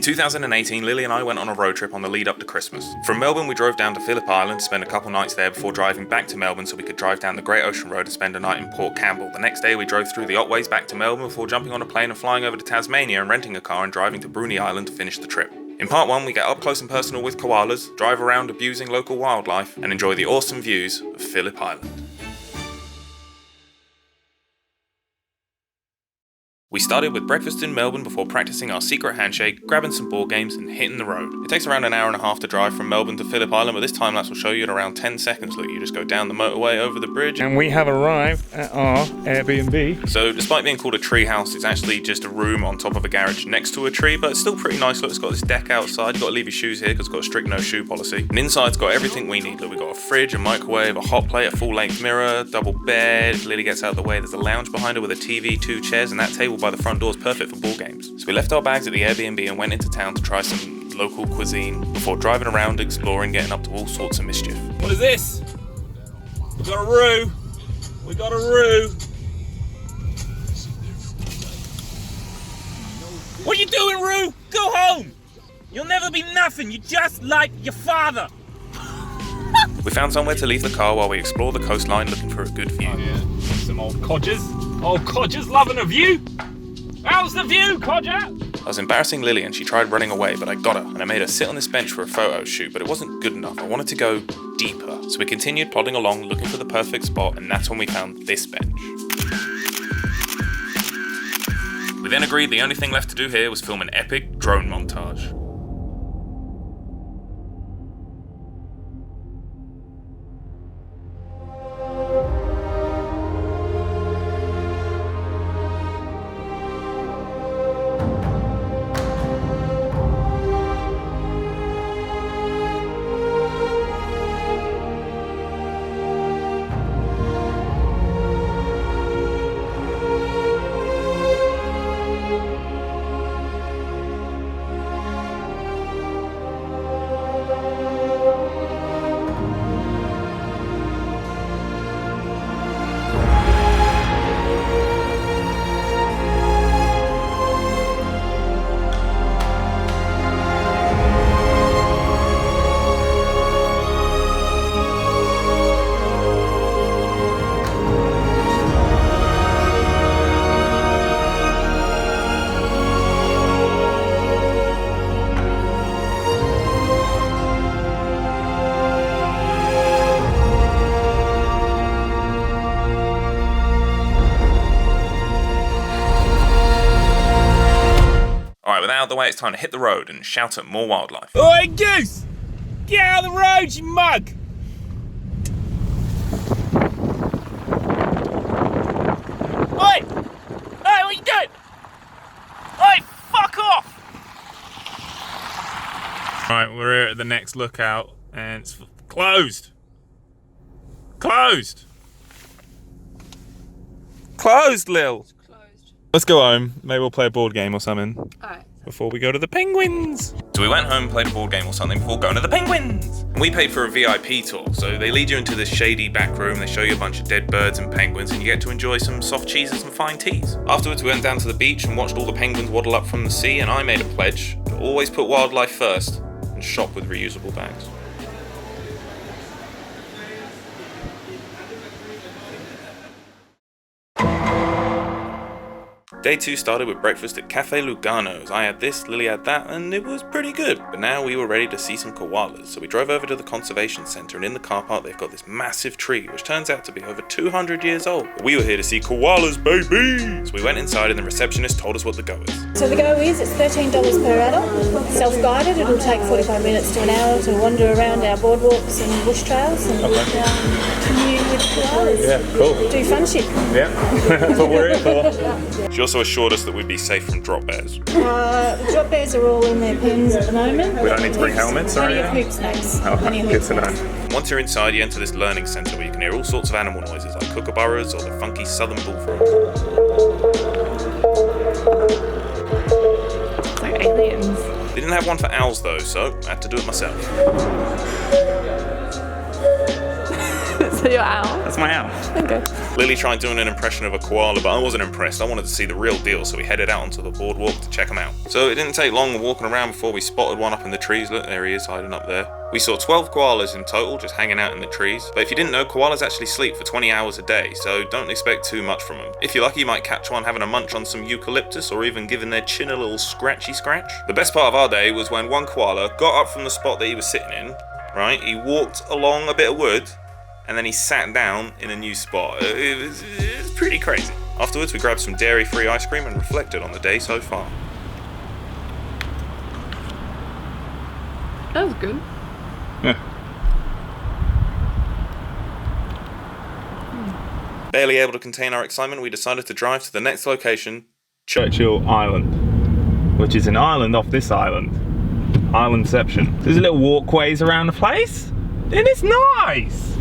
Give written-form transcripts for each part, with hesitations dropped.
In 2018, Lily and I went on a road trip on the lead up to Christmas. From Melbourne, we drove down to Phillip Island to spend a couple nights there before driving back to Melbourne so we could drive down the Great Ocean Road and spend a night in Port Campbell. The next day, we drove through the Otways back to Melbourne before jumping on a plane and flying over to Tasmania and renting a car and driving to Bruny Island to finish the trip. In part 1, we get up close and personal with koalas, drive around abusing local wildlife, and enjoy the awesome views of Phillip Island. We started with breakfast in Melbourne before practicing our secret handshake, grabbing some board games and hitting the road. It takes around an hour and a half to drive from Melbourne to Phillip Island, but this time lapse will show you in around 10 seconds. Look, you just go down the motorway over the bridge. And we have arrived at our Airbnb. So despite being called a tree house, it's actually just a room on top of a garage next to a tree, but it's still pretty nice. Look, it's got this deck outside. You've got to leave your shoes here because it's got a strict no shoe policy. And inside's got everything we need. Look, we've got a fridge, a microwave, a hot plate, a full-length mirror, double bed. If Lily gets out of the way, there's a lounge behind her with a TV, 2 chairs, and that table by the front door is perfect for ball games. So we left our bags at the Airbnb and went into town to try some local cuisine before driving around, exploring, getting up to all sorts of mischief. What is this? We got a roux. We got a roux. What are you doing, roux? Go home. You'll never be nothing. You're just like your father. We found somewhere to leave the car while we explored the coastline looking for a good view. Oh yeah, some old codgers. Old codgers loving a view. How's the view, codger? I was embarrassing Lily and she tried running away, but I got her and I made her sit on this bench for a photo shoot, but it wasn't good enough. I wanted to go deeper. So we continued plodding along looking for the perfect spot, and that's when we found this bench. We then agreed the only thing left to do here was film an epic drone montage. Out of the way, it's time to hit the road and shout at more wildlife. Oi, goose! Get out of the road, you mug! Oi! Oi, what you doing? Oi, fuck off! Right, we're here at the next lookout and it's closed. Closed! Closed, Lil! Closed. Let's go home. Maybe we'll play a board game or something. Alright. Before we go to the penguins. So we went home, played a board game or something before going to the penguins. And we paid for a VIP tour, so they lead you into this shady back room, they show you a bunch of dead birds and penguins, and you get to enjoy some soft cheeses and fine teas. Afterwards we went down to the beach and watched all the penguins waddle up from the sea, and I made a pledge to always put wildlife first and shop with reusable bags. Day 2 started with breakfast at Cafe Lugano's. I had this, Lily had that, and it was pretty good. But now we were ready to see some koalas, so we drove over to the conservation centre, and in the car park they've got this massive tree, which turns out to be over 200 years old. But we were here to see koalas, baby! So we went inside and the receptionist told us what the go is. So the go is, it's $13 per adult, self-guided. It'll take 45 minutes to an hour to wander around our boardwalks and bush trails and commune with koalas. Yeah, cool. Do fun shit. Yeah, that's what we're here for. She also assured us that we'd be safe from drop bears. The drop bears are all in their pens at the moment. We don't need to bring helmets, Plenty sorry. of hoop snakes. Oh, Plenty of good hoop to snakes. know. Once you're inside, you enter this learning centre where you can hear all sorts of animal noises like kookaburras or the funky southern bullfrog. It's like aliens. They didn't have one for owls though, so I had to do it myself. It's Is that your owl? That's my owl. Okay. Lily tried doing an impression of a koala, but I wasn't impressed. I wanted to see the real deal, so we headed out onto the boardwalk to check him out. So it didn't take long walking around before we spotted one up in the trees. Look, there he is hiding up there. We saw 12 koalas in total just hanging out in the trees. But if you didn't know, koalas actually sleep for 20 hours a day, so don't expect too much from them. If you're lucky, you might catch one having a munch on some eucalyptus or even giving their chin a little scratchy scratch. The best part of our day was when one koala got up from the spot that he was sitting in, right? He walked along a bit of wood and then he sat down in a new spot. It was pretty crazy. Afterwards, we grabbed some dairy-free ice cream and reflected on the day so far. That was good. Barely able to contain our excitement, we decided to drive to the next location, Churchill Island, which is an island off this island. Islandception. There's little walkways around the place, and it's nice.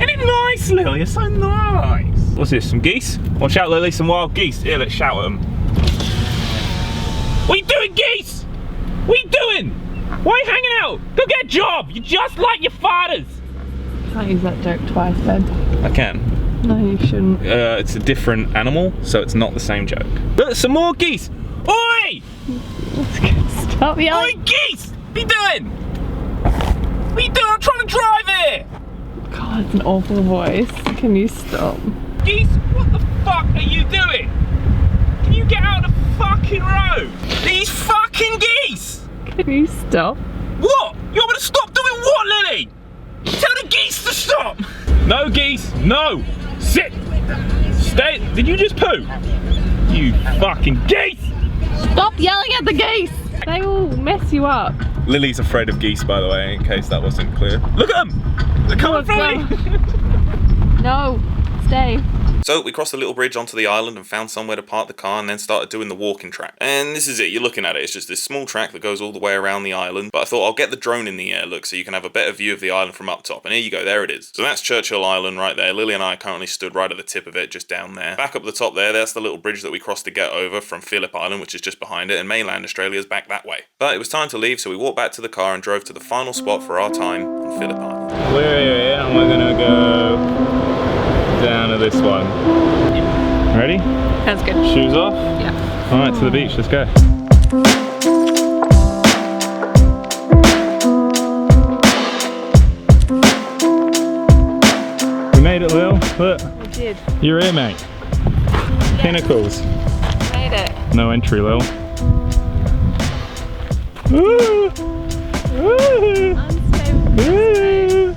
Isn't it nice, Lily? It's so nice. What's this, some geese? Watch out, Lily, some wild geese. Here, let's shout at them. What are you doing, geese? What are you doing? Why are you hanging out? Go get a job. You're just like your fathers. Can't use that joke twice, Ben. I can. No, you shouldn't. It's a different animal, so it's not the same joke. Look, some more geese. Oi! Stop yelling. Oi, geese! What are you doing? What are you doing? I'm trying to drive here. God, it's an awful voice. Can you stop? Geese, what the fuck are you doing? Can you get out of the fucking road? These fucking geese! Can you stop? What? You want me to stop doing what, Lily? Tell the geese to stop! No, geese, no! Sit! Stay! Did you just poo? You fucking geese! Stop yelling at the geese! They will mess you up. Lily's afraid of geese, by the way, in case that wasn't clear. Look at them! They're coming for me! No, stay. So we crossed the little bridge onto the island and found somewhere to park the car and then started doing the walking track. And this is it, you're looking at it, it's just this small track that goes all the way around the island. But I thought I'll get the drone in the air, look, so you can have a better view of the island from up top. And here you go, there it is. So that's Churchill Island right there. Lily and I currently stood right at the tip of it, just down there. Back up the top there, that's the little bridge that we crossed to get over from Phillip Island, which is just behind it, and mainland Australia's back that way. But it was time to leave, so we walked back to the car and drove to the final spot for our time on Phillip Island. We're here and we're gonna go down to this one. Ready? Sounds good. Shoes off? Yeah. Alright, to the beach, let's go. We made it, Lil. Look. We did. You're here, mate. Yeah. Pinnacles. Made it. No entry, Lil. Woo! Woo! Unstable. Woo!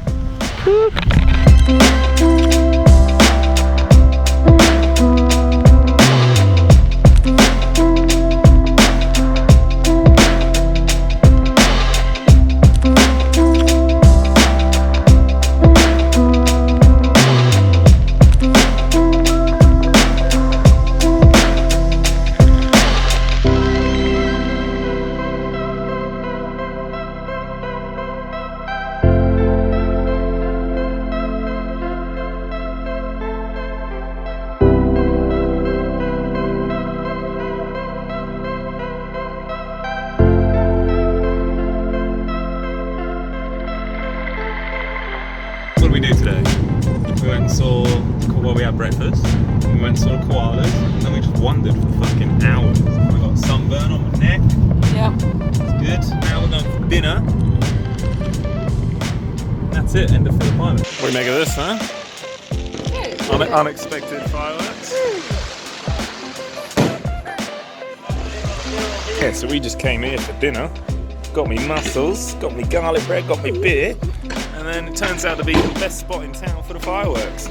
What did we do today? We went and saw, well, we had breakfast, we went and saw koalas, and then we just wandered for fucking hours. I got sunburn on my neck. Yeah. It's good. Now we're going for dinner. That's it, end of Phillip Island. What do you make of this, huh? Unexpected fireworks. Yeah, so we just came here for dinner. Got me mussels, got me garlic bread, got me beer. And then it turns out to be the best spot in town for the fireworks.